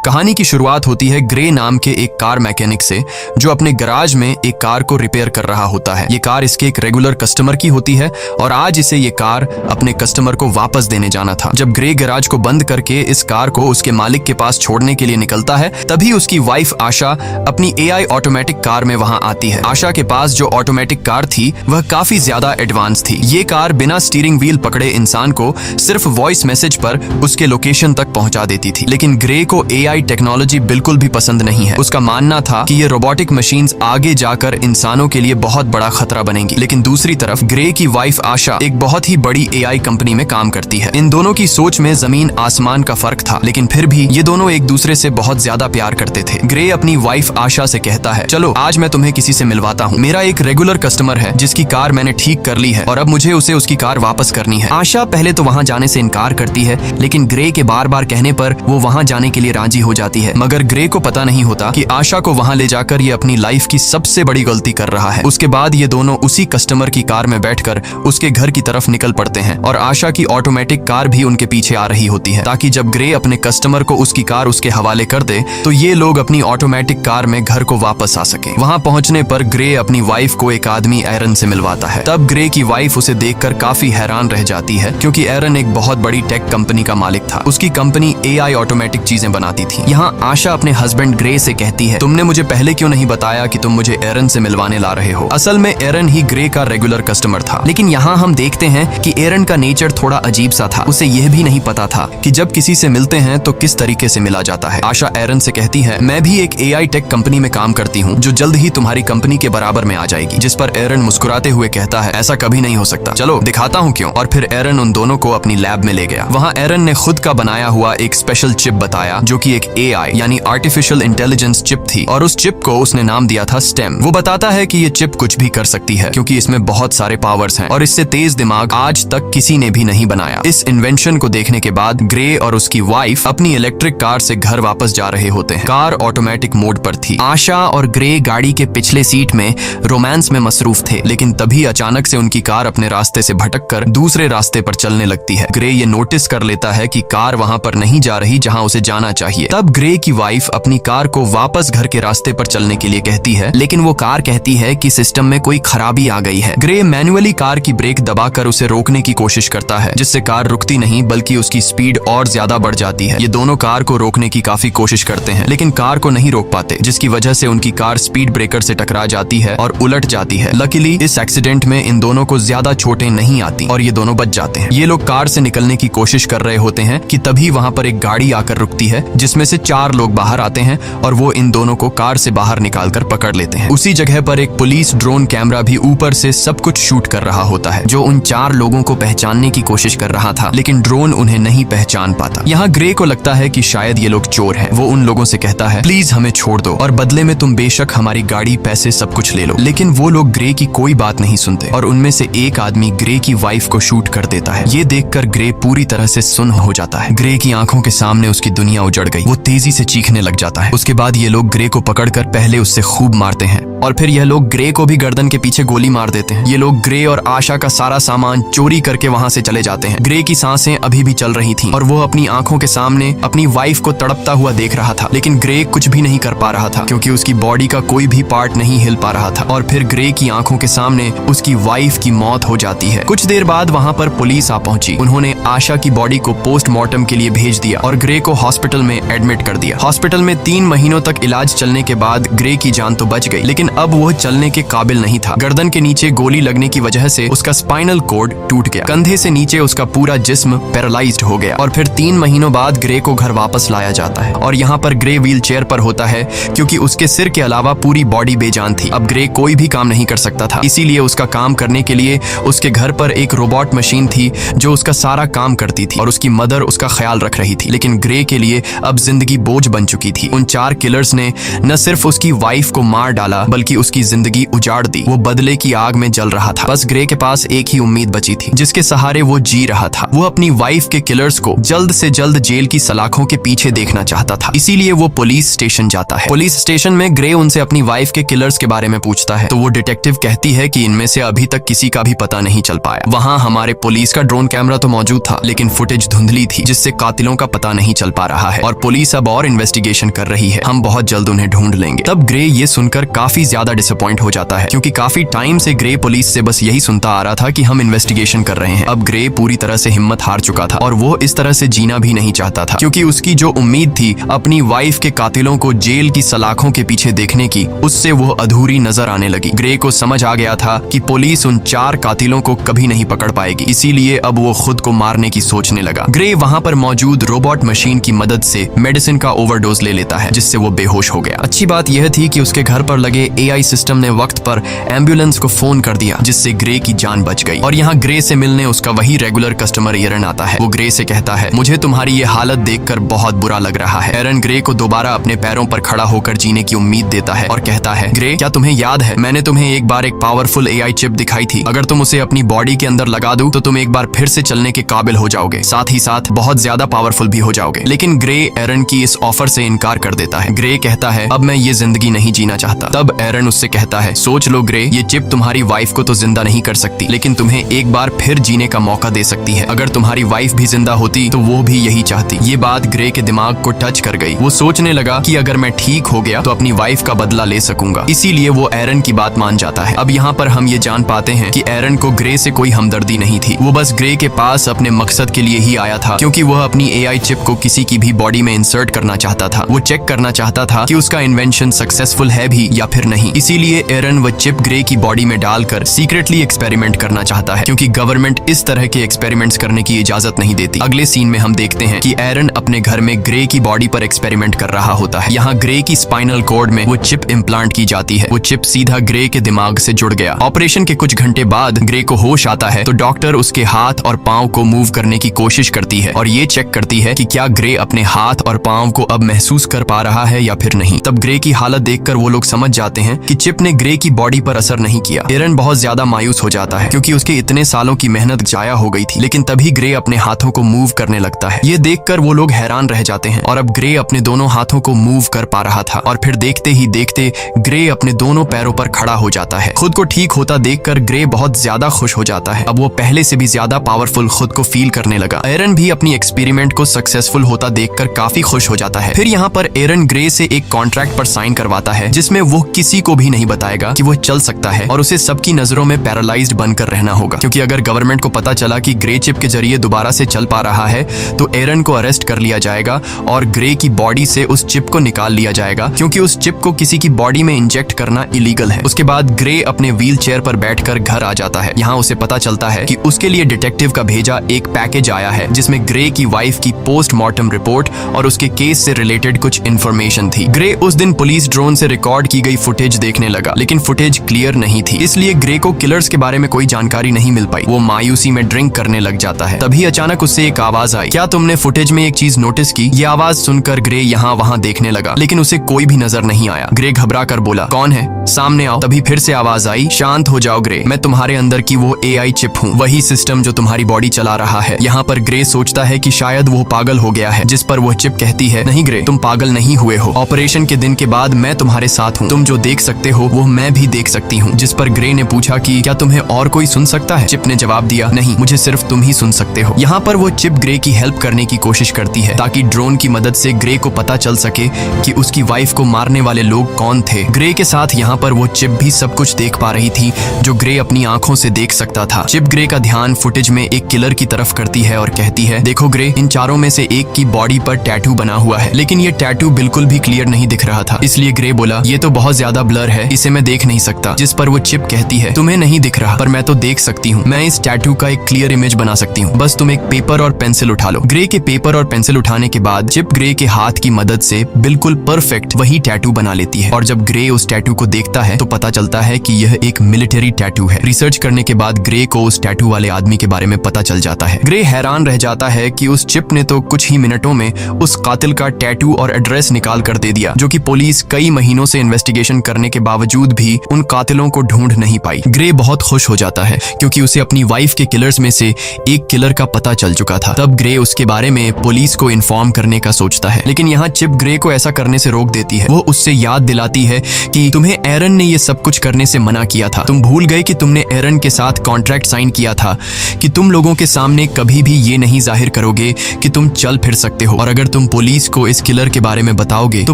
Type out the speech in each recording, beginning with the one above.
कहानी की शुरुआत होती है ग्रे नाम के एक कार मैकेनिक से, जो अपने गराज में एक कार को रिपेयर कर रहा होता है। ये कार इसके एक रेगुलर कस्टमर की होती है और आज इसे ये कार अपने कस्टमर को वापस देने जाना था। जब ग्रे गराज को बंद करके इस कार को उसके मालिक के पास छोड़ने के लिए निकलता है, तभी उसकी वाइफ आशा अपनी AI ऑटोमेटिक कार में वहां आती है। आशा के पास जो ऑटोमेटिक कार थी वह काफी ज्यादा एडवांस थी। ये कार बिना स्टीयरिंग व्हील पकड़े इंसान को सिर्फ वॉइस मैसेज पर उसके लोकेशन तक पहुंचा देती थी। लेकिन ग्रे को AI टेक्नोलॉजी बिल्कुल भी पसंद नहीं है। उसका मानना था कि ये रोबोटिक मशीन्स आगे जाकर इंसानों के लिए बहुत बड़ा खतरा बनेंगी। लेकिन दूसरी तरफ ग्रे की वाइफ आशा एक बहुत ही बड़ी AI कंपनी में काम करती है। इन दोनों की सोच में जमीन आसमान का फर्क था, लेकिन फिर भी ये दोनों एक दूसरे से बहुत ज्यादा प्यार करते थे। ग्रे अपनी वाइफ आशा से कहता है, चलो आज मैं तुम्हें किसी से मिलवाता हूँ। मेरा एक रेगुलर कस्टमर है जिसकी कार मैंने ठीक कर ली है और अब मुझे उसे उसकी कार वापस करनी है। आशा पहले तो वहाँ जाने से इनकार करती है, लेकिन ग्रे के बार बार कहने पर वो वहाँ जाने के लिए राजी हो जाती है। मगर ग्रे को पता नहीं होता कि आशा को वहाँ ले जाकर ये अपनी लाइफ की सबसे बड़ी गलती कर रहा है। उसके बाद ये दोनों उसी कस्टमर की कार में बैठकर उसके घर की तरफ निकल पड़ते हैं और आशा की ऑटोमेटिक कार भी उनके पीछे आ रही होती है, ताकि जब ग्रे अपने कस्टमर को उसकी कार उसके हवाले कर दे तो ये लोग अपनी ऑटोमेटिक कार में घर को वापस आ सके। वहाँ पहुँचने पर ग्रे अपनी वाइफ को एक आदमी एरन से मिलवाता है। तब ग्रे की वाइफ उसे देखकर काफी हैरान रह जाती है, क्योंकि एरन एक बहुत बड़ी टेक कंपनी का मालिक था। उसकी कंपनी AI ऑटोमेटिक चीजें बनाती थी। यहाँ आशा अपने हस्बैंड ग्रे से कहती है, तुमने मुझे पहले क्यों नहीं बताया कि तुम मुझे एरन से मिलवाने ला रहे हो। असल में एरन ही ग्रे का रेगुलर कस्टमर था। लेकिन यहाँ हम देखते हैं कि एरन का नेचर थोड़ा अजीब सा था। उसे यह भी नहीं पता था कि जब किसी से मिलते हैं तो किस तरीके से मिला जाता है। आशा एरन से कहती है, मैं भी एक AI टेक कंपनी में काम करती हूँ जो जल्द ही तुम्हारी कंपनी के बराबर में आ जाएगी। जिस पर एरन मुस्कुराते हुए कहता है, ऐसा कभी नहीं हो सकता, चलो दिखाता हूँ क्यों। और फिर एरन उन दोनों को अपनी लैब में ले गया। वहाँ एरन ने खुद का बनाया हुआ एक स्पेशल चिप बताया, जो कि एक AI यानी आर्टिफिशियल इंटेलिजेंस चिप थी, और उस चिप को उसने नाम दिया था स्टेम। वो बताता है कि ये चिप कुछ भी कर सकती है, क्योंकि इसमें बहुत सारे पावर्स हैं और इससे तेज दिमाग आज तक किसी ने भी नहीं बनाया। इस इन्वेंशन को देखने के बाद ग्रे और उसकी वाइफ अपनी इलेक्ट्रिक कार से घर वापस जा रहे होते हैं। कार ऑटोमेटिक मोड पर थी। आशा और ग्रे गाड़ी के पिछले सीट में रोमांस में मसरूफ थे, लेकिन तभी अचानक से उनकी कार अपने रास्ते से भटककर दूसरे रास्ते पर चलने लगती है। ग्रे ये नोटिस कर लेता है कि कार वहां पर नहीं जा रही जहां उसे जाना चाहिए। तब ग्रे की वाइफ अपनी कार को वापस घर के रास्ते पर चलने के लिए कहती है, लेकिन वो कार कहती है कि सिस्टम में कोई खराबी आ गई है। ग्रे मैन्युअली कार की ब्रेक दबाकर उसे रोकने की कोशिश करता है, जिससे कार रुकती नहीं बल्कि उसकी स्पीड और ज्यादा बढ़ जाती है। ये दोनों कार को रोकने की काफी कोशिश करते हैं, लेकिन कार को नहीं रोक पाते, जिसकी वजह से उनकी कार स्पीड ब्रेकर से टकरा जाती है और उलट जाती है। लकीली इस एक्सीडेंट में इन दोनों को ज्यादा चोटें नहीं आती और ये दोनों बच जाते हैं। ये लोग कार से निकलने की कोशिश कर रहे होते हैं कि तभी वहां पर एक गाड़ी आकर रुकती है, जिसमें से 4 लोग बाहर आते हैं और वो इन दोनों को कार से बाहर निकालकर पकड़ लेते हैं। उसी जगह पर एक पुलिस ड्रोन कैमरा भी ऊपर से सब कुछ शूट कर रहा होता है, जो उन 4 लोगों को पहचानने की कोशिश कर रहा था, लेकिन ड्रोन उन्हें नहीं पहचान पाता। यहाँ ग्रे को लगता है कि शायद ये लोग चोर हैं। वो उन लोगों से कहता है, प्लीज हमें छोड़ दो और बदले में तुम बेशक हमारी गाड़ी, पैसे, सब कुछ ले लो। लेकिन वो लोग ग्रे की कोई बात नहीं सुनते और उनमें से एक आदमी ग्रे की वाइफ को शूट कर देता है। ये देखकर ग्रे पूरी तरह से सुन्न हो जाता है। ग्रे की आंखों के सामने उसकी दुनिया उजड़ गई। वो तेजी से चीखने लग जाता है। उसके बाद ये लोग ग्रे को पकड़कर पहले उससे खूब मारते हैं और फिर यह लोग ग्रे को भी गर्दन के पीछे गोली मार देते हैं। ये लोग ग्रे और आशा का सारा सामान चोरी करके वहां से चले जाते हैं। ग्रे की सांसें अभी भी चल रही थीं और वो अपनी आंखों के सामने अपनी वाइफ को तड़पता हुआ देख रहा था, लेकिन ग्रे कुछ भी नहीं कर पा रहा था, क्योंकि उसकी बॉडी का कोई भी पार्ट नहीं हिल पा रहा था। और फिर ग्रे की आंखों के सामने उसकी वाइफ की मौत हो जाती है। कुछ देर बाद वहां पर पुलिस आ पहुंची। उन्होंने आशा की बॉडी को पोस्टमार्टम के लिए भेज दिया और ग्रे को हॉस्पिटल में एडमिट कर दिया। हॉस्पिटल में 3 महीनों तक इलाज चलने के बाद ग्रे की जान तो बच गई, लेकिन अब वो चलने के काबिल नहीं था। गर्दन के नीचे गोली लगने की वजह से उसका स्पाइनल कॉर्ड टूट गया। कंधे से नीचे उसका पूरा जिस्म पैरालाइज्ड हो गया और फिर 3 महीनों बाद ग्रे को घर वापस लाया जाता है और यहाँ पर ग्रे व्हील चेयर पर होता है, क्योंकि उसके सिर के अलावा पूरी बॉडी बेजान थी। अब ग्रे कोई भी काम नहीं कर सकता था, इसीलिए उसका काम करने के लिए उसके घर पर एक रोबोट मशीन थी जो उसका सारा काम करती थी और उसकी मदर उसका ख्याल रख रही थी। लेकिन ग्रे के लिए अब जिंदगी बोझ बन चुकी थी। उन 4 किलर्स ने न सिर्फ उसकी वाइफ को मार डाला बल्कि उसकी जिंदगी उजाड़ दी। वो बदले की आग में जल रहा था। बस ग्रे के पास एक ही उम्मीद बची थी, जिसके सहारे वो जी रहा था। वो अपनी वाइफ के किलर्स को जल्द से जल्द जेल की सलाखों के पीछे देखना चाहता था। इसीलिए वो पुलिस स्टेशन जाता है। पुलिस स्टेशन में ग्रे उनसे अपनी वाइफ के किलर्स के बारे में पूछता है, तो वो डिटेक्टिव कहती है कि इनमें से अभी तक किसी का भी पता नहीं चल पाया। वहाँ हमारे पुलिस का ड्रोन कैमरा तो मौजूद था, लेकिन फुटेज धुंधली थी, जिससे कातिलों का पता नहीं चल पा रहा है। और पुलिस अब और इन्वेस्टिगेशन कर रही है, हम बहुत जल्द उन्हें ढूंढ लेंगे। तब ग्रे ये सुनकर काफी ज्यादा डिसअपॉइंट हो जाता है, क्योंकि काफी टाइम से ग्रे पुलिस से बस यही सुनता आ रहा था कि हम इन्वेस्टिगेशन कर रहे हैं। अब ग्रे पूरी तरह से हिम्मत हार चुका था और वो इस तरह से जीना भी नहीं चाहता था, क्योंकि उसकी जो उम्मीद थी अपनी वाइफ के कातिलों को जेल की सलाखों के पीछे देखने की, उससे वो अधूरी नजर आने लगी। ग्रे को समझ आ गया था कि पुलिस उन 4 कातिलों को कभी नहीं पकड़ पाएगी, इसीलिए अब वो खुद को मारने की सोचने लगा। ग्रे वहां पर मौजूद रोबोट मशीन की मदद से मेडिसिन का ओवरडोज ले लेता है, जिससे वो बेहोश हो गया। अच्छी बात यह थी कि उसके घर पर लगे एआई सिस्टम ने वक्त पर एम्बुलेंस को फोन कर दिया, जिससे ग्रे की जान बच गई। और यहाँ ग्रे से मिलने उसका वही रेगुलर कस्टमर एरन आता है। वो ग्रे से कहता है, मुझे तुम्हारी ये हालत देखकर बहुत बुरा लग रहा है। एरन ग्रे को दोबारा अपने पैरों पर खड़ा होकर जीने की उम्मीद देता है और कहता है, ग्रे, क्या तुम्हें याद है मैंने तुम्हें एक बार एक पावरफुल एआई चिप दिखाई थी। अगर तुम उसे अपनी बॉडी के अंदर लगा दो तो तुम एक बार फिर से चलने के काबिल हो जाओगे, साथ ही साथ बहुत ज्यादा पावरफुल भी हो जाओगे। लेकिन ग्रे एरन की इस ऑफर से इनकार कर देता है। ग्रे कहता है, अब मैं ये जिंदगी नहीं जीना चाहता। तब एरन उससे कहता है, सोच लो ग्रे, ये चिप तुम्हारी वाइफ को तो जिंदा नहीं कर सकती, लेकिन तुम्हें एक बार फिर जीने का मौका दे सकती है। अगर तुम्हारी वाइफ भी जिंदा होती तो वो भी यही चाहती। ये बात ग्रे के दिमाग को टच कर गई। वो सोचने लगा कि अगर मैं ठीक हो गया तो अपनी वाइफ का बदला ले सकूंगा, इसीलिए वो एरन की बात मान जाता है। अब यहाँ पर हम ये जान पाते हैं कि एरन को ग्रे से कोई हमदर्दी नहीं थी। वो बस ग्रे के पास अपने मकसद के लिए ही आया था, क्योंकि वह अपनी एआई चिप को किसी की भी बॉडी में इंसर्ट करना चाहता था। वो चेक करना चाहता था कि उसका इन्वेंशन सक्सेसफुल है भी या फिर नहीं। इसीलिए एरन वो चिप ग्रे की बॉडी में डालकर सीक्रेटली एक्सपेरिमेंट करना चाहता है, क्योंकि गवर्नमेंट इस तरह के एक्सपेरिमेंट्स करने की इजाजत नहीं देती। अगले सीन में हम देखते हैं कि एरन अपने घर में ग्रे की बॉडी पर एक्सपेरिमेंट कर रहा होता है। यहाँ ग्रे की स्पाइनल कॉर्ड में वो चिप इम्प्लांट की जाती है। वो चिप सीधा ग्रे के दिमाग से जुड़ गया। ऑपरेशन के कुछ घंटे बाद ग्रे को होश आता है तो डॉक्टर उसके हाथ और पांव को मूव करने की कोशिश करती है और ये चेक करती है कि क्या ग्रे अपने हाथ और पांव को अब महसूस कर पा रहा है या फिर नहीं। तब ग्रे की हालत देखकर वो लोग समझ जाते हैं कि चिप ने ग्रे की बॉडी पर असर नहीं किया। एरन बहुत ज्यादा मायूस हो जाता है, क्योंकि उसके इतने सालों की मेहनत जाया हो गई थी। लेकिन तभी ग्रे अपने हाथों को मूव करने लगता है। ये देखकर वो लोग हैरान रह जाते हैं और अब ग्रे अपने दोनों हाथों को मूव कर पा रहा था। और फिर देखते ही देखते ग्रे अपने दोनों पैरों पर खड़ा हो जाता है। खुद को ठीक होता देखकर ग्रे बहुत ज्यादा खुश हो जाता है। अब वो पहले से भी ज्यादा पावरफुल खुद को फील करने लगा। एरन भी अपनी एक्सपेरिमेंट को सक्सेसफुल होता देखकर काफी खुश हो जाता है। फिर यहाँ पर एरन ग्रे से एक कॉन्ट्रैक्ट पर साइन करवाता है, जिसमें वो किसी को भी नहीं बताएगा कि वो चल सकता है और उसे सबकी नजरों में पैरालाइज्ड बनकर रहना होगा, क्योंकि अगर गवर्नमेंट को पता चला कि ग्रे चिप के जरिए दोबारा से चल पा रहा है तो एरन को अरेस्ट कर लिया जाएगा और ग्रे की बॉडी से उस चिप को निकाल लिया जाएगा, क्योंकि उस चिप को किसी की बॉडी में इंजेक्ट करना इलीगल है। उसके बाद ग्रे अपने व्हील चेयर पर बैठकर घर आ जाता है। यहाँ उसे पता चलता है कि उसके लिए डिटेक्टिव का भेजा एक पैकेज आया है, जिसमें ग्रे की वाइफ की पोस्टमार्टम रिपोर्ट और उसके केस से रिलेटेड कुछ इन्फॉर्मेशन थी। ग्रे उस दिन पुलिस ड्रोन से रिकॉर्ड की गई फुटेज देखने लगा, लेकिन फुटेज क्लियर नहीं थी, इसलिए ग्रे को किलर्स के बारे में कोई जानकारी नहीं मिल पाई। वो मायूसी में ड्रिंक करने लग जाता है। तभी अचानक उससे एक आवाज आई, क्या तुमने फुटेज में एक चीज नोटिस की? ये आवाज सुनकर ग्रे यहाँ वहाँ देखने लगा, लेकिन उसे कोई भी नजर नहीं आया। ग्रे घबरा कर बोला, कौन है? सामने आओ। तभी फिर से आवाज आई, शांत हो जाओ ग्रे, मैं तुम्हारे अंदर की वो एआई चिप हूँ, वही सिस्टम जो तुम्हारी बॉडी चला रहा है। यहाँ पर ग्रे सोचता है कि शायद वो पागल हो गया है, जिस पर वो चिप कहती है, नहीं ग्रे, तुम पागल नहीं हुए हो। ऑपरेशन के दिन के बाद मैं तुम्हारे साथ हूँ, तुम जो देख सकते हो वो मैं भी देख सकती हूँ। जिस पर ग्रे ने पूछा कि क्या तुम्हें और कोई सुन सकता है? चिप ने जवाब दिया, नहीं, मुझे सिर्फ तुम ही सुन सकते हो। यहाँ पर वो चिप ग्रे की हेल्प करने की कोशिश करती है, ताकि ड्रोन की मदद से ग्रे को पता चल सके कि उसकी वाइफ को मारने वाले लोग कौन थे। ग्रे के साथ यहाँ पर वो चिप भी सब कुछ देख पा रही थी, जो ग्रे अपनी आंखों से देख सकता था। चिप ग्रे का ध्यान फुटेज में एक किलर की तरफ करती है और कहती है, देखो ग्रे, इन चारों में से एक की बॉडी पर टैटू बना हुआ है, लेकिन ये टैटू बिल्कुल भी क्लियर नहीं दिख रहा था। इसलिए ग्रे बोला, ये तो बहुत ज्यादा ब्लर है, इसे मैं देख नहीं सकता। जिस पर वो चिप कहती है, तुम्हें नहीं दिख रहा, पर मैं तो देख सकती हूँ। मैं इस टैटू का एक क्लियर इमेज बना सकती हूँ, बस तुम एक पेपर और पेंसिल उठा लो। ग्रे के पेपर और पेंसिल उठाने के बाद चिप ग्रे के हाथ की मदद से बिल्कुल परफेक्ट वही टैटू बना लेती है। और जब ग्रे उस टैटू को देखता है तो पता चलता है कि यह एक मिलिट्री टैटू है। रिसर्च करने के बाद ग्रे को उस टैटू वाले आदमी के बारे में पता चल जाता है। ग्रे हैरान रह जाता है कि उस चिप ने तो कुछ ही मिनटों में उस कातिल का टैटू और एड्रेस निकाल कर दे दिया, जो कि पुलिस कई महीनों से इन्वेस्टिगेशन करने के बावजूद भी उन कातिलों को ढूंढ नहीं पाई। ग्रे बहुत खुश हो जाता है, क्योंकि उसे अपनी वाइफ के किलर्स में से एक किलर का पता चल चुका था। तब ग्रे उसके बारे में पुलिस को इन्फॉर्म करने का सोचता है, लेकिन यहाँ चिप ग्रे को ऐसा करने से रोक देती है। वो उससे याद दिलाती है कि तुम्हें एरन ने ये सब कुछ करने से मना किया था। तुम भूल गए कि तुमने एरन के साथ कॉन्ट्रैक्ट साइन किया था कि तुम लोगों के सामने कभी भी ये नहीं जाहिर करोगे कि तुम चल फिर सकते हो, और अगर तुम पुलिस को इस किलर के बारे में बताओगे तो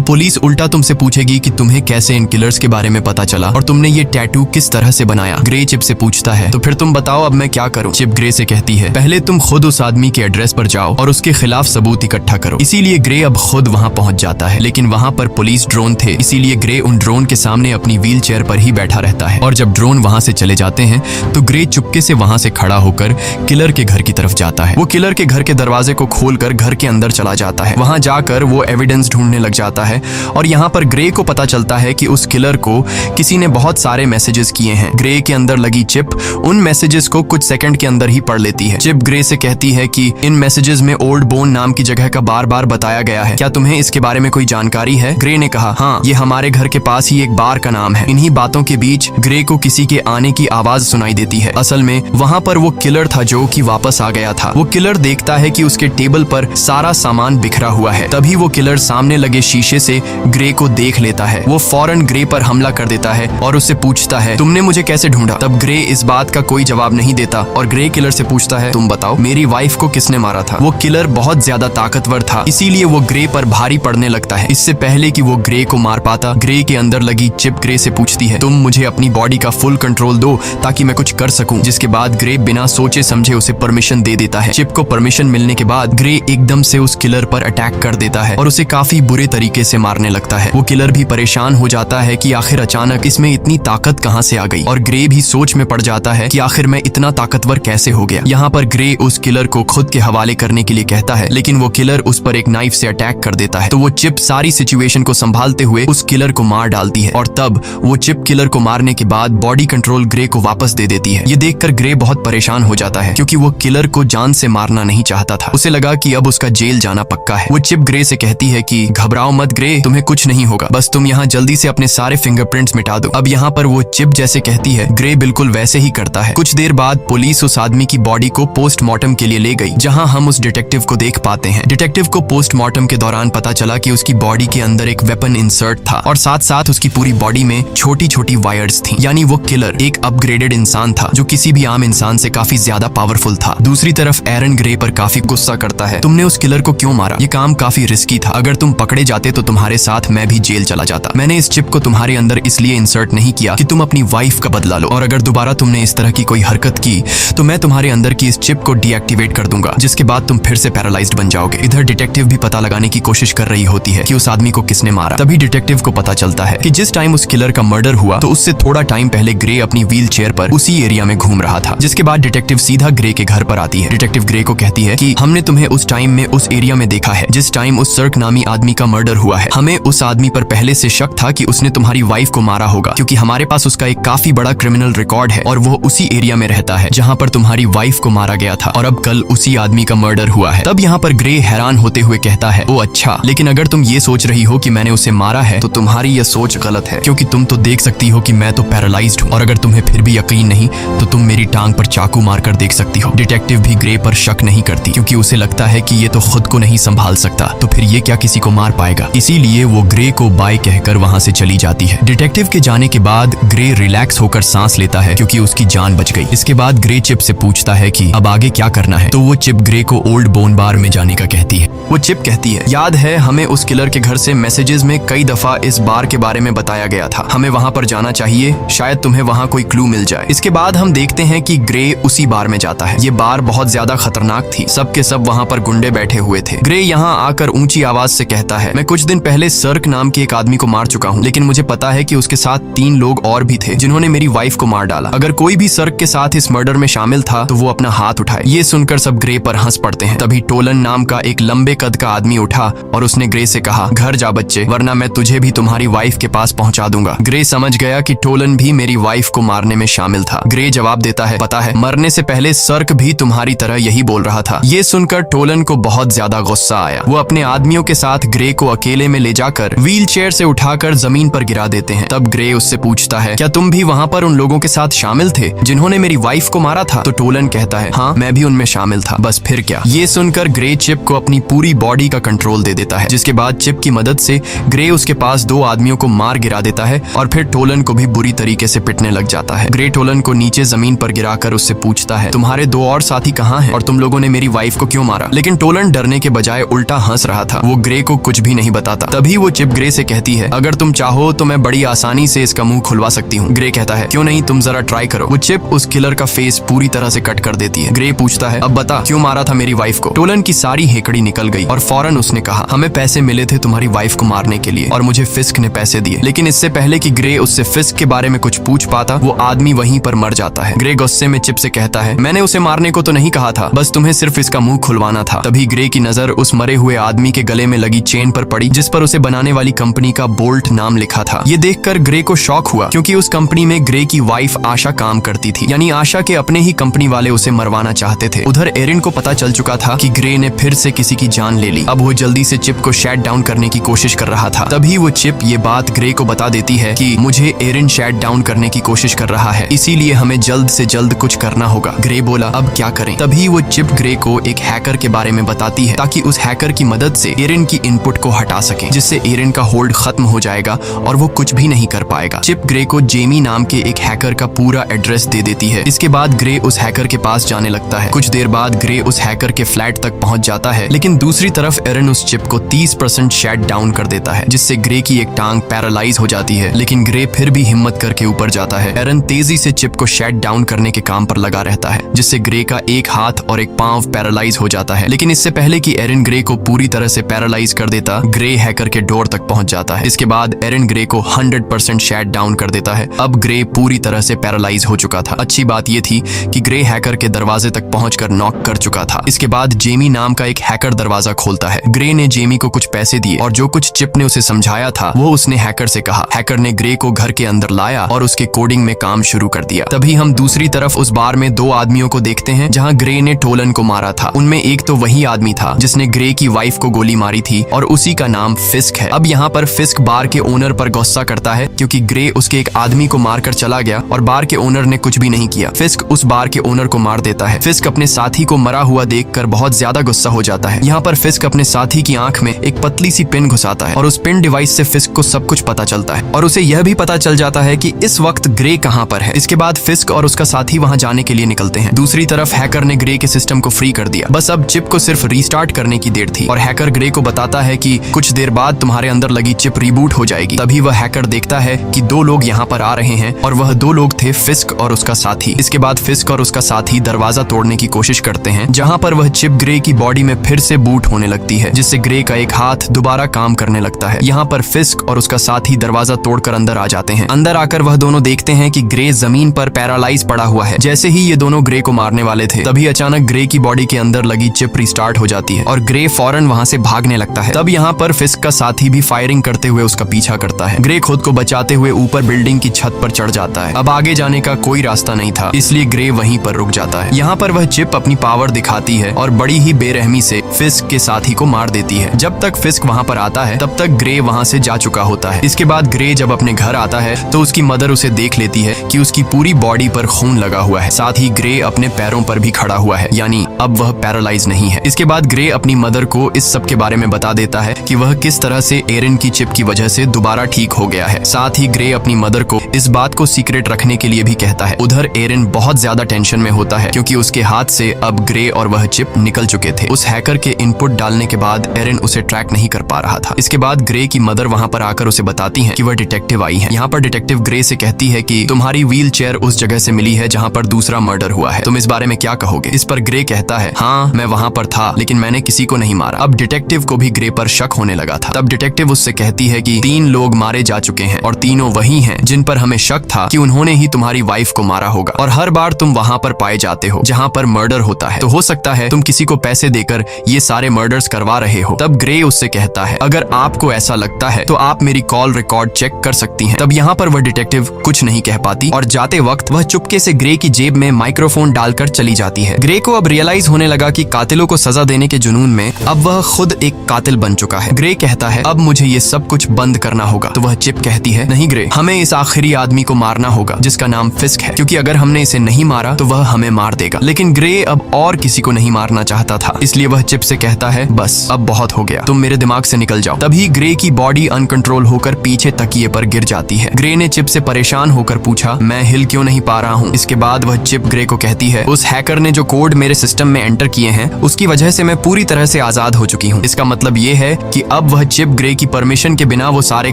पुलिस उल्टा तुमसे पूछेगी कि तुम्हें कैसे इन किलर्स के बारे में पता चला और तुमने ये टैटू किस तरह से बनाया। ग्रे चिप से पूछता है तो फिर तुम बताओ अब मैं क्या करूं। चिप ग्रे से कहती है पहले तुम खुद उस आदमी के एड्रेस पर जाओ और उसके खिलाफ सबूत इकट्ठा करो। इसीलिए ग्रे अब खुद वहां पहुंच जाता है, लेकिन वहां पर पुलिस ड्रोन थे, इसीलिए ग्रे उन ड्रोन के सामने अपनी व्हील चेयर पर ही बैठा रहता है। और जब ड्रोन वहां से चले जाते हैं तो ग्रे चुपके से वहां से खड़ा होकर किलर के घर की तरफ जाता है। वो किलर के घर के दरवाजे को खोलकर घर के अंदर चला जाता है। वहां जाकर वो एविडेंस ढूंढने लग जाता है और यहाँ पर ग्रे को पता चलता है कि उस किलर को किसी ने बहुत सारे मैसेजेस किए हैं। ग्रे के अंदर लगी चिप उन मैसेजेस को कुछ सेकंड के अंदर ही पढ़ लेती है। चिप ग्रे से कहती है कि इन मैसेजेस में ओल्ड बोन नाम की जगह का बार बार बताया गया है, क्या तुम्हें इसके बारे में कोई जानकारी है? ग्रे ने कहा हाँ, ये हमारे घर के पास ही एक बार का नाम है। इन्हीं बातों के बीच ग्रे को किसी के आने की आवाज सुनाई देती है। असल में वहाँ पर वो किलर था जो कि वापस आ गया था। वो किलर देखता है कि उसके टेबल पर सारा सामान बिखरा हुआ है। तभी वो किलर सामने लगे शीशे से ग्रे को देख लेता है। वो फौरन ग्रे पर हमला कर देता है और उससे पूछता है तुमने मुझे कैसे ढूंढा? तब ग्रे इस बात का कोई जवाब नहीं देता और ग्रे किलर से पूछता है तुम बताओ मेरी वाइफ को किसने मारा था? वो किलर बहुत ज्यादा ताकतवर था, इसीलिए वो ग्रे पर भारी पड़ने लगता है। इससे पहले कि वो ग्रे को मार पाता, ग्रे के अंदर लगी चिप ग्रे से पूछती है तुम मुझे अपनी बॉडी का फुल कंट्रोल दो ताकि मैं कुछ कर सकूं। जिसके बाद ग्रे बिना सोचे समझे उसे परमिशन दे देता है। चिप को परमिशन मिलने के बाद ग्रे एकदम से उस किलर पर अटैक कर देता है और उसे काफी बुरे तरीके से मारने लगता है। वो किलर भी परेशान हो जाता है कि आखिर अचानक इसमें इतनी ताकत कहां से आ गई और ग्रे भी सोच में पड़ जाता है कि आखिर मैं इतना ताकतवर कैसे हो गया। यहाँ पर ग्रे उस किलर को खुद के हवाले करने के लिए कहता है, लेकिन वो किलर उस पर एक नाइफ से अटैक कर देता है। तो वो चिप सारी सिचुएशन को संभालते हुए उस किलर को मार डालती है और तब वो चिप किलर को मारने के बाद बॉडी कंट्रोल ग्रे को वापस दे देती है। ये देखकर ग्रे बहुत परेशान हो जाता है क्योंकि वो किलर को जान से मारना नहीं चाहता था। उसे लगा कि अब उसका जेल जाना पक्का है। वो चिप ग्रे से कहती है कि घबराओ मत ग्रे, तुम्हें कुछ नहीं होगा, बस तुम यहाँ जल्दी से अपने सारे फिंगरप्रिंट्स मिटा दो। अब यहाँ पर वो चिप जैसे कहती है ग्रे बिल्कुल वैसे ही करता है। कुछ देर बाद पुलिस उस आदमी की बॉडी को पोस्टमार्टम के लिए ले गई, जहाँ हम उस डिटेक्टिव को देख पाते हैं। डिटेक्टिव को पोस्टमार्टम के दौरान पता चला कि उसकी बॉडी के अंदर एक वेपन इंसर्ट था और साथ साथ उसकी पूरी बॉडी में छोटी छोटी वायर्स थी। यानी वो किलर एक अपग्रेडेड इंसान था जो किसी भी आम इंसान से काफी ज्यादा पावरफुल था। दूसरी तरफ एरन ग्रे पर काफी गुस्सा करता है, तुमने उस किलर को क्यों मारा? ये काम काफी रिस्की था, अगर तुम पकड़े जाते तो तुम्हारे साथ मैं भी जेल चला जाता। मैंने इस चिप को तुम्हारे अंदर इसलिए इंसर्ट नहीं किया कि तुम अपनी वाइफ का बदला लो, और अगर दोबारा तुमने इस तरह की कोई हरकत की तो मैं तुम्हारे अंदर की इस चिप को डीएक्टिवेट कर दूंगा, जिसके बाद तुम फिर से पैरालाइज्ड बन जाओगे। इधर डिटेक्टिव भी पता लगाने की कोशिश कर रही होती है कि उस आदमी को किसने मारा। तभी डिटेक्टिव को पता चलता है कि जिस टाइम उस किलर का मर्डर हुआ तो उससे थोड़ा टाइम पहले ग्रे अपनी व्हील चेयर पर उसी एरिया में घूम रहा था। जिसके बाद डिटेक्टिव सीधा ग्रे के घर पर आती है। डिटेक्टिव ग्रे को कहती है कि हमने तुम्हें उस टाइम में उस एरिया में देखा है जिस टाइम उस सर्क नामी आदमी का मर्डर हुआ है। हमें उस आदमी पर पहले से शक था कि उसने तुम्हारी वाइफ को मारा होगा, क्योंकि हमारे पास उसका एक काफी बड़ा क्रिमिनल रिकॉर्ड है और वो उसी एरिया में रहता है जहाँ पर तुम्हारी वाइफ को मारा गया था और अब कल उसी आदमी का मर्डर हुआ है। तब यहाँ पर ग्रे हैरान होते हुए कहता है, ओ अच्छा, लेकिन अगर तुम ये सोच रही हो कि मैंने उसे मारा है तो तुम्हारी यह सोच गलत है, क्योंकि तुम तो देख सकती हो कि मैं तो पैरालाइज्ड हूँ, और अगर तुम्हें फिर भी यकीन नहीं तो तुम मेरी टांग पर चाकू मारकर देख सकती हो। डिटेक्टिव भी ग्रे पर शक नहीं करती क्योंकि उसे लगता है कि ये तो खुद को नहीं संभाल सकता, तो फिर ये क्या किसी को मार पाएगा। इसीलिए वो ग्रे को बाय कहकर वहां से चली जाती है। डिटेक्टिव के जाने के बाद ग्रे रिलैक्स होकर सांस लेता है क्योंकि उसकी जान बच गई। इसके बाद ग्रे चिप से पूछता है कि अब आगे क्या करना है, तो वो चिप ग्रे को ओल्ड बोन बार में जाने का कहती है। वो चिप कहती है, याद है हमें उस किलर के घर से मैसेजेस में कई दफा इस बार के बारे में बताया गया था, हमें वहां पर जाना चाहिए, शायद तुम्हें वहां कोई क्लू मिल जाए। इसके बाद हम देखते हैं कि ग्रे उसी बार में जाता है। ये बार बहुत ज्यादा खतरनाक थी, सब के सब वहां पर गुंडे बैठे हुए थे। ग्रे यहाँ आकर ऊंची आवाज से कहता है, मैं कुछ दिन पहले सर्क नाम के एक आदमी को मार चुका हूँ, लेकिन मुझे पता है कि उसके साथ 3 लोग और भी थे जिन्होंने मेरी वाइफ को मार डाला। अगर कोई भी सर्क के साथ इस मर्डर में शामिल था तो वो अपना हाथ उठाए। ये सुनकर सब ग्रे पर हंस पड़ते हैं। तभी टोलन नाम का एक लंबे कद का आदमी उठा और उसने ग्रे से कहा, घर जा बच्चे, वरना मैं तुझे भी तुम्हारी वाइफ के पास पहुंचा दूंगा। ग्रे समझ गया कि टोलन भी मेरी वाइफ को मारने में शामिल था। ग्रे जवाब देता है, पता है, मरने से पहले सर्क भी तुम्हारी तरह यही बोल रहा था। ये सुनकर टोलन को बहुत ज्यादा गुस्सा आया। वो अपने आदमियों के साथ ग्रे को अकेले में ले जाकर व्हील चेयर से उठाकर जमीन पर गिरा देते हैं। तब ग्रे उससे पूछता है, क्या तुम भी वहाँ पर उन लोगों के साथ शामिल थे जिन्होंने मेरी वाइफ को मारा था? तो टोलन कहता है, हाँ, मैं भी उनमें शामिल था, बस फिर क्या। ये सुनकर ग्रे चिप को अपनी पूरी बॉडी का कंट्रोल दे देता है, जिसके बाद चिप की मदद से ग्रे उसके पास 2 आदमियों को मार गिरा देता है और फिर टोलन को भी बुरी तरीके से पिटने लग जाता है। ग्रे टोलन को नीचे जमीन पर गिराकर उससे पूछता है, तुम्हारे 2 और साथी कहाँ हैं और तुम लोगों ने मेरी वाइफ को क्यों मारा? लेकिन टोलन डरने के बजाय उल्टा हंस रहा था। वो ग्रे को कुछ भी नहीं बताता। तभी वो चिप ग्रे से कहती है, अगर तुम चाहो तो मैं बड़ी आसानी से इसका मुंह खुलवा सकती हूँ। ग्रे कहता है, क्यों नहीं, तुम जरा ट्राई करो। वो चिप उस किलर का फेस पूरी तरह से कट कर देती है। ग्रे पूछता है, अब बता क्यों मारा था मेरी वाइफ को। टोलन की सारी हेकड़ी निकल गई और फौरन उसने कहा, हमें पैसे मिले थे तुम्हारी वाइफ को मारने के लिए और मुझे फिस्क ने पैसे दिए। लेकिन इससे पहले कि ग्रे उससे फिस्क के बारे में कुछ पूछ पाता, वो आदमी वहीं पर मर जाता है। ग्रे गुस्से में चिप से कहता है, मैंने उसे मारने को तो नहीं कहा था, बस तुम्हें सिर्फ इसका मुंह खुलवाना था। तभी ग्रे की नजर उस मरे हुए आदमी के गले में लगी चेन पर पड़ी, जिस पर उसे बनाने वाली कंपनी का बोल्ट नाम लिखा था। ये देखकर ग्रे को शॉक हुआ, क्योंकि उस कंपनी में ग्रे की वाइफ आशा काम करती थी, यानी आशा के अपने ही कंपनी वाले उसे मरवाना चाहते थे। उधर एरिन को पता चल चुका था कि ग्रे ने फिर से किसी की जान ले ली। अब वो जल्दी से चिप को शट डाउन करने की कोशिश कर रहा था। तभी वो चिप ये बात ग्रे को बता देती है कि मुझे एरिन शट डाउन करने की कोशिश कर रहा है, इसीलिए हमें जल्द से जल्द कुछ करना होगा। ग्रे बोला, अब क्या करें? तभी वो चिप ग्रे को एक हैकर के बारे में बताती है, ताकि उस हैकर की मदद से एरिन की इनपुट को हटा सके, जिससे एरिन का होल्ड खत्म हो जाएगा और वो कुछ भी नहीं कर पाएगा। चिप ग्रे को जेमी नाम के एक हैकर का पूरा एड्रेस दे देती है। इसके बाद ग्रे उस हैकर के पास जाने लगता है। कुछ देर बाद ग्रे उस हैकर के फ्लैट तक पहुंच जाता है, लेकिन दूसरी तरफ एरिन उस चिप को 30% शट डाउन कर देता है, जिससे ग्रे की एक टांग पैरालाइज हो जाती है। लेकिन ग्रे फिर भी हिम्मत करके ऊपर जाता है। एरिन तेजी से चिप को शट डाउन करने के काम पर लगा रहता है, जिससे ग्रे का एक हाथ और एक पांव पैरालाइज हो जाता है। लेकिन इससे पहले कि एरिन ग्रे को पूरी तरह से पैरालाइज कर देता, ग्रे हैकर के डोर तक पहुंच जाता है। इसके बाद एरिन ग्रे को 100% शट डाउन कर देता है। अब ग्रे पूरी तरह से पैरालाइज हो चुका था। अच्छी बात यह थी कि ग्रे हैकर के दरवाजे तक पहुंचकर नॉक कर चुका था। इसके बाद जेमी नाम का एक हैकर दरवाजा खोलता है। ग्रे ने जेमी को कुछ पैसे दिए और जो कुछ चिप ने उसे समझाया था वो उसने हैकर से कहा। हैकर ने ग्रे को घर के अंदर लाया और उसके कोडिंग में काम शुरू कर दिया। तभी हम दूसरी तरफ उस बार में दो आदमियों को देखते हैं जहां ग्रे ने टोलन को मारा था। उनमें एक तो वही आदमी था जिसने ग्रे की वाइफ को गोली मारी थी और उसी का नाम फिस्क है। अब यहाँ पर फिस्क बार के ओनर पर गुस्सा करता है, क्योंकि ग्रे उसके एक आदमी को मारकर चला गया और बार के ओनर ने कुछ भी नहीं किया। फिस्क उस बार के ओनर को मार देता है। फिस्क अपने साथी को मरा हुआ देखकर बहुत ज्यादा गुस्सा हो जाता है। यहाँ पर फिस्क अपने साथी की आंख में एक पतली सी पिन घुसाता है और उस पिन डिवाइस से फिस्क को सब कुछ पता चलता है और उसे यह भी पता चल जाता है कि इस वक्त ग्रे कहाँ पर है। इसके बाद फिस्क और उसका साथी वहाँ जाने के लिए निकलते हैं। दूसरी तरफ हैकर ने ग्रे के सिस्टम को फ्री कर दिया। बस अब चिप को सिर्फ रीस्टार्ट करने की देर थी और हैकर ग्रे को बताता है कि कुछ देर बाद तुम्हारे अंदर लगी चिप रिबूट हो जाएगी। तभी वह हैकर देखता है कि दो लोग यहाँ पर आ रहे हैं और वह दो लोग थे फिस्क और उसका साथी। इसके बाद फिस्क और उसका साथी दरवाजा तोड़ने की कोशिश करते हैं, जहाँ पर वह चिप ग्रे की बॉडी में फिर से बूट होने लगती है, जिससे ग्रे का एक हाथ दोबारा काम करने लगता है। यहाँ पर फिस्क और उसका साथी दरवाजा तोड़कर अंदर आ जाते हैं। अंदर आकर वह दोनों देखते हैं कि ग्रे जमीन पर पैरालाइज पड़ा हुआ है। जैसे ही ये दोनों ग्रे को मारने वाले थे, तभी अचानक ग्रे की बॉडी के अंदर लगी चिप रिस्टार्ट हो जाती है और ग्रे फौरन वहां से भागने लगता है। तब यहाँ पर फिस्क का साथी भी फायरिंग करते हुए उसका पीछा करता है। ग्रे खुद को बचाते हुए ऊपर बिल्डिंग की छत पर चढ़ जाता है। अब आगे जाने का कोई रास्ता नहीं था, इसलिए ग्रे वहीं पर रुक जाता है। यहाँ पर वह चिप अपनी पावर दिखाती है और बड़ी ही बेरहमी से फिस्क के साथी को मार देती है। जब तक फिस्क वहाँ पर आता है तब तक ग्रे वहाँ से जा चुका होता है। इसके बाद ग्रे जब अपने घर आता है तो उसकी मदर उसे देख लेती है कि उसकी पूरी बॉडी पर खून लगा हुआ है। साथ ही ग्रे अपने पैरों पर भी खड़ा हुआ है, यानी अब वह पैरालाइज नहीं है। इसके बाद ग्रे अपनी मदर को इस सब के बारे में बता देता है कि वह किस तरह से एरिन की चिप की वजह से दोबारा ठीक हो गया है। साथ ही ग्रे अपनी मदर को इस बात को सीक्रेट रखने के लिए भी कहता है। उधर एरिन बहुत ज्यादा टेंशन में होता है, क्योंकि उसके हाथ से अब ग्रे और वह चिप निकल चुके थे। उस हैकर के इनपुट डालने के बाद एरिन उसे ट्रैक नहीं कर पा रहा था। इसके बाद ग्रे की मदर वहां पर आकर उसे बताती है कि वह डिटेक्टिव आई है। यहाँ पर डिटेक्टिव ग्रे से कहती है कि तुम्हारी व्हील चेयर उस जगह से मिली है जहाँ पर दूसरा मर्डर हुआ है, तुम इस बारे में क्या कहोगे? इस पर ग्रे कहता है, हाँ मैं वहाँ पर था, लेकिन मैंने किसी को नहीं मारा। अब डिटेक्टिव को भी ग्रे पर शक होने लगा था। तब डिटेक्टिव उससे कहती है कि 3 लोग मारे जा चुके हैं और तीनों वही हैं जिन पर हमें शक था कि उन्होंने ही तुम्हारी वाइफ को मारा होगा, और हर बार तुम वहाँ पर पाए जाते हो जहाँ पर मर्डर होता है, तो हो सकता है तुम किसी को पैसे देकर ये सारे मर्डर्स करवा रहे हो। तब ग्रे उससे कहता है, अगर आपको ऐसा लगता है तो आप मेरी कॉल रिकॉर्ड चेक कर सकती हैं। तब यहाँ पर वह डिटेक्टिव कुछ नहीं कह पाती और जाते वक्त वह चुपके से ग्रे की जेब में माइक्रोफोन डालकर चली जाती है। ग्रे को अब रियलाइज होने लगा कि कातिलों को सजा देने के जुनून में अब वह खुद एक कातिल बन चुका है। ग्रे कहता है, अब मुझे ये सब कुछ बंद करना होगा। तो वह चिप कहती है, नहीं ग्रे, हमें इस आखिरी आदमी को मारना होगा जिसका नाम फिस्क है, क्योंकि अगर हमने इसे नहीं मारा तो वह हमें मार देगा। लेकिन ग्रे अब और किसी को नहीं मारना चाहता था, इसलिए वह चिप से कहता है, बस अब बहुत हो गया, तुम मेरे दिमाग से निकल जाओ। तभी ग्रे की बॉडी अनकंट्रोल होकर पीछे तकिए पर गिर जाती है। ग्रे ने चिप से परेशान होकर पूछा, मैं हिल क्यों नहीं पा रहा हूँ? इसके बाद वह चिप ग्रे को कहती है, उस हैकर ने जो कोड मेरे सिस्टम में एंटर किए हैं उसकी वजह से मैं पूरी तरह से आजाद हो चुकी हूँ। इसका मतलब ये है कि अब वह चिप ग्रे की परमिशन के बिना वो सारे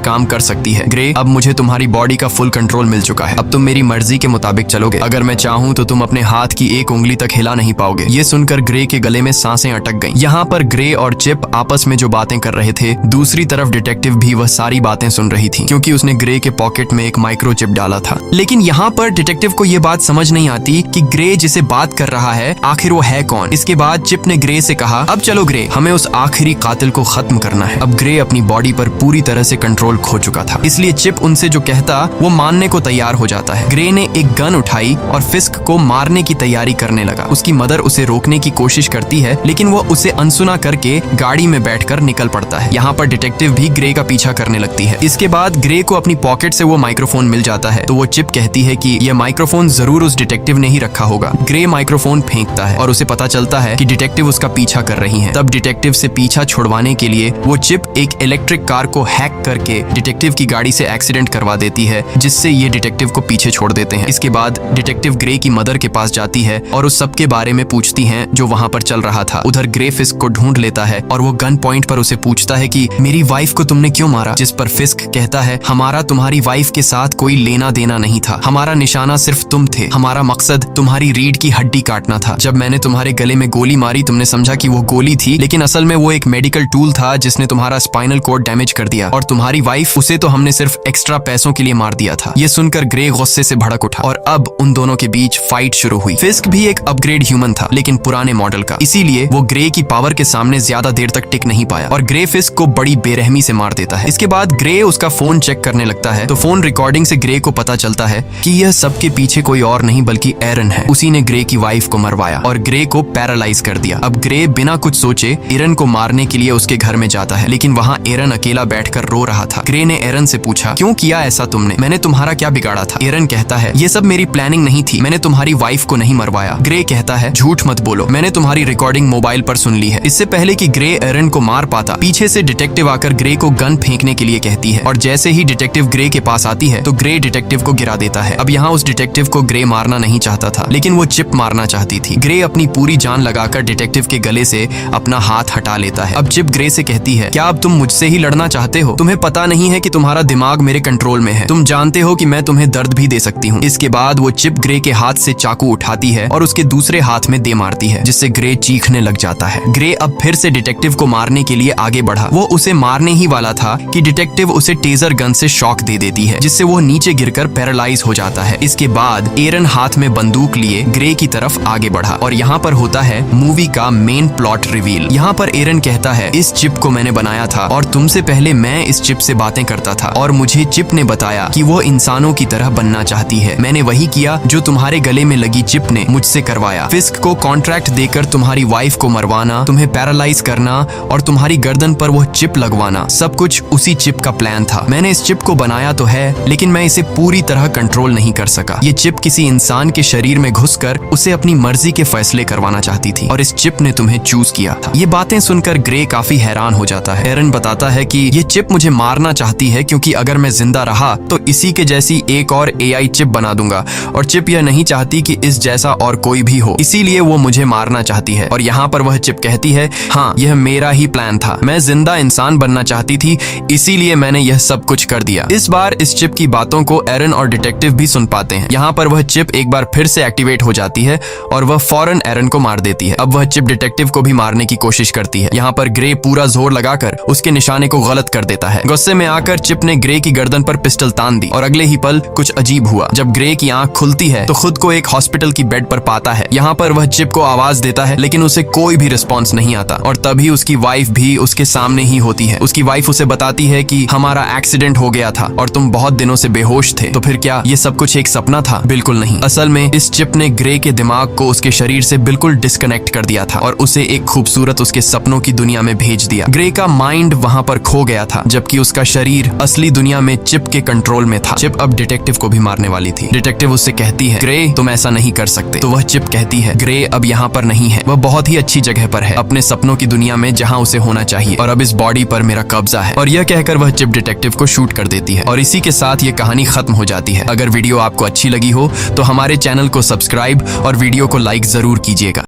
काम कर सकती है। ग्रे, अब मुझे तुम्हारी बॉडी का फुल कंट्रोल मिल चुका है। अब तुम मेरी मर्जी के मुताबिक चलोगे। अगर मैं चाहूँ तो तुम अपने हाथ की एक उंगली तक हिला नहीं पाओगे। ये सुनकर ग्रे के गले में सांसें अटक गईं। यहाँ पर ग्रे और चिप आपस में जो बातें कर रहे थे, दूसरी तरफ डिटेक्टिव भी वह सारी बातें सुन रही थी, क्योंकि उसने ग्रे के पॉकेट में एक माइक्रोचिप डाला था। लेकिन यहाँ पर डिटेक्टिव को यह बात समझ नहीं आती कि ग्रे जिसे बात कर रहा है आखिर वो है कौन। इसके बाद चिप ने ग्रे से कहा, अब चलो ग्रे, हमें उस आखिरी कातिल को खत्म करना है। अब ग्रे अपनी बॉडी पर पूरी तरह से कंट्रोल खो चुका था, इसलिए चिप उनसे जो कहता वो मानने को तैयार हो जाता है। ग्रे ने एक गन उठाई और फिस्क को मारने की तैयारी करने लगा। उसकी मदर उसे रोकने की कोशिश करती है, लेकिन वो उसे अनसुना करके गाड़ी में बैठकर निकल पड़ता है। यहाँ पर डिटेक्टिव भी ग्रे का पीछा करने लगती है। इसके बाद ग्रे को अपनी पॉकेट से वो माइक्रोफोन मिल जाता है, तो वो चिप कहती है कि यह माइक्रोफोन जरूर उस डिटेक्टिव ने ही रखा होगा। ग्रे माइक्रोफोन फेंकता है और उसे पता चलता है कि डिटेक्टिव उसका पीछा कर रही हैं। तब डिटेक्टिव से पीछा छुड़वाने के लिए वो चिप एक इलेक्ट्रिक कार को हैक करके डिटेक्टिव की गाड़ी से एक्सीडेंट करवा देती है, जिससे ये डिटेक्टिव को पीछे छोड़ देते हैं। इसके बाद डिटेक्टिव ग्रे की मदर के पास जाती है और उस सब के बारे में पूछती है जो वहाँ पर चल रहा था। उधर ग्रे फिस्क को ढूंढ लेता है और वो गन पॉइंट पर उसे पूछता है कि मेरी वाइफ को तुमने क्यों मारा? जिस पर फिस्क कहता है, हमारा तुम्हारी वाइफ के साथ कोई लेना देना नहीं था, हमारा निशाना सिर्फ तुम थे, हमारा मकसद तुम्हारी रीढ़ की हड्डी काटना था। जब मैंने तुम्हारे गले में गोली मारी तुमने समझा कि वो गोली थी, लेकिन असल में वो एक मेडिकल टूल था जिसने तुम्हारा स्पाइनल कोड डैमेज कर दिया। और तुम्हारी वाइफ, उसे तो हमने सिर्फ एक्स्ट्रा पैसों के लिए मार दिया था। ये सुनकर ग्रे गुस्से से भड़क उठा और अब उन दोनों के बीच फाइट शुरू हुई। फिस्क भी एक अपग्रेड ह्यूमन था, लेकिन पुराने मॉडल का, इसीलिए वो ग्रे की पावर के सामने ज्यादा देर तक टिक नहीं पाया और ग्रे फिस्क को बड़ी बेरहमी से मार देता है। इसके बाद ग्रे उसका फोन चेक करने लगता है, तो फोन रिकॉर्डिंग से ग्रे को पता चलता है कि यह सबके पीछे कोई और नहीं बल्कि एरन है। उसी ने ग्रे की वाइफ को मरवाया और ग्रे को पैरालाइज कर दिया। अब ग्रे बिना कुछ सोचे एरन को मारने के लिए उसके घर में जाता है, लेकिन वहाँ एरन अकेला बैठकर रो रहा था। ग्रे ने एरन से पूछा, क्यों किया ऐसा तुमने? मैंने तुम्हारा क्या बिगाड़ा था? एरन कहता है, ये सब मेरी प्लानिंग नहीं थी, मैंने तुम्हारी वाइफ को नहीं मरवाया। ग्रे कहता है, झूठ मत बोलो, मैंने तुम्हारी रिकॉर्डिंग मोबाइल पर सुन ली है। इससे पहले कि ग्रे एरन को मार पाता, पीछे से डिटेक्टिव आकर ग्रे को गन फेंकने के लिए कहती है और जैसे ही डिटेक्टिव ग्रे के पास आती है तो ग्रे डिटेक्टिव को गिरा देता है। अब यहाँ उस डिटेक्टिव को ग्रे मारना नहीं चाहता था, लेकिन वो चिप मारना चाहती थी। ग्रे अपनी पूरी जान लगाकर डिटेक्टिव के गले से अपना हाथ हटा लेता है। अब चिप ग्रे से कहती है, क्या अब तुम मुझसे ही लड़ना चाहते हो? तुम्हें पता नहीं है कि तुम्हारा दिमाग मेरे कंट्रोल में है, तुम जानते हो कि मैं तुम्हें दर्द भी दे सकती हूँ। इसके बाद वो चिप ग्रे के हाथ से चाकू उठाती है और उसके दूसरे हाथ में दे मारती है, जिससे ग्रे चीखने लग जाता है। ग्रे अब फिर से डिटेक्टिव को मारने के लिए आगे बढ़ा। वो उसे मारने ही वाला था कि डिटेक्टिव उसे टेजर गन से शॉक दे देती है, जिससे वो नीचे गिरकर पैरालाइज हो जाता है। इसके बाद एरन हाथ में बंदूक लिए ग्रे की तरफ आगे बढ़ा और यहाँ पर होता है मूवी का मेन प्लॉट रिवील। यहाँ पर एरन कहता है, इस चिप को मैंने बनाया था और तुमसे पहले मैं इस चिप से बातें करता था और मुझे चिप ने बताया कि वो इंसानों की तरह बनना चाहती है। मैंने वही किया जो तुम्हारे गले में लगी चिप ने मुझसे करवाया। फिस्क को कॉन्ट्रैक्ट देकर तुम्हारी वाइफ को मरवाना, तुम्हें पैरालाइज करना और तुम्हारी गर्दन पर वो चिप लगवाना, सब कुछ उसी चिप का प्लान था। मैंने इस चिप को बनाया तो है, लेकिन मैं इसे पूरी तरह कंट्रोल नहीं कर सका। ये चिप किसी इंसान के शरीर में घुसकर उसे अपनी मर्जी के फैसले करवाना चाहती थी और इस चिप ने तुम्हें चूज किया था। ये बातें सुनकर ग्रे काफी हैरान हो जाता है। एरन बताता है कि ये चिप मुझे मारना चाहती है क्योंकि अगर मैं जिंदा रहा तो इसी के जैसी एक और AI चिप बना दूंगा और चिप यह नहीं चाहती कि इस जैसा और कोई भी हो, इसीलिए वो मुझे मारना चाहती है। और यहाँ पर वह चिप कहती है, हाँ यह मेरा ही प्लान था, मैं जिंदा इंसान बनना चाहती थी, इसीलिए मैंने यह सब कुछ कर दिया। इस बार इस चिप की बातों को एरन और डिटेक्टिव भी सुन पाते हैं। यहाँ पर वह चिप एक बार फिर से एक्टिवेट हो जाती है और वह फौरन एरन को मार देती है। अब वह चिप डिटेक्टिव को भी मारने की कोशिश करती है। यहाँ पर ग्रे पूरा जोर लगाकर उसके निशाने को गलत कर देता है। गुस्से में आकर चिप ने ग्रे की गर्दन पर पिस्टल तान दी और अगले ही पल कुछ अजीब हुआ। जब ग्रे की आंख खुलती है तो खुद को एक हॉस्पिटल की बेड पर पाता है। यहाँ पर वह चिप को आवाज देता है, लेकिन उसे कोई भी रिस्पॉन्स नहीं आता और तभी उसकी वाइफ भी उसके सामने ही होती है। उसकी वाइफ उसे बताती है कि हमारा एक्सीडेंट हो गया था और तुम बहुत दिनों से बेहोश थे। तो फिर क्या ये सब कुछ एक सपना था? बिल्कुल नहीं। असल में इस चिप ने ग्रे के दिमाग को उसके शरीर से बिल्कुल डिस्कनेक्ट कर दिया था और उसे एक खूबसूरत उसके सपनों की दुनिया में भेज दिया। ग्रे का माइंड वहाँ पर खो गया था, जबकि उसका शरीर असली दुनिया में चिप के कंट्रोल में था। चिप अब डिटेक्टिव को भी मारने वाली थी। डिटेक्टिव उससे कहती है, ग्रे तुम ऐसा नहीं कर सकते। तो वह चिप कहती है, ग्रे अब यहाँ पर नहीं है, वह बहुत ही अच्छी जगह पर है, अपने सपनों की दुनिया में जहाँ उसे होना चाहिए और अब इस बॉडी पर मेरा कब्जा है। और यह कहकर वह चिप डिटेक्टिव को शूट कर देती है और इसी के साथ ये कहानी खत्म हो जाती है। अगर वीडियो आपको अच्छी लगी हो तो हमारे चैनल को सब्सक्राइब और वीडियो को लाइक जरूर कीजिएगा।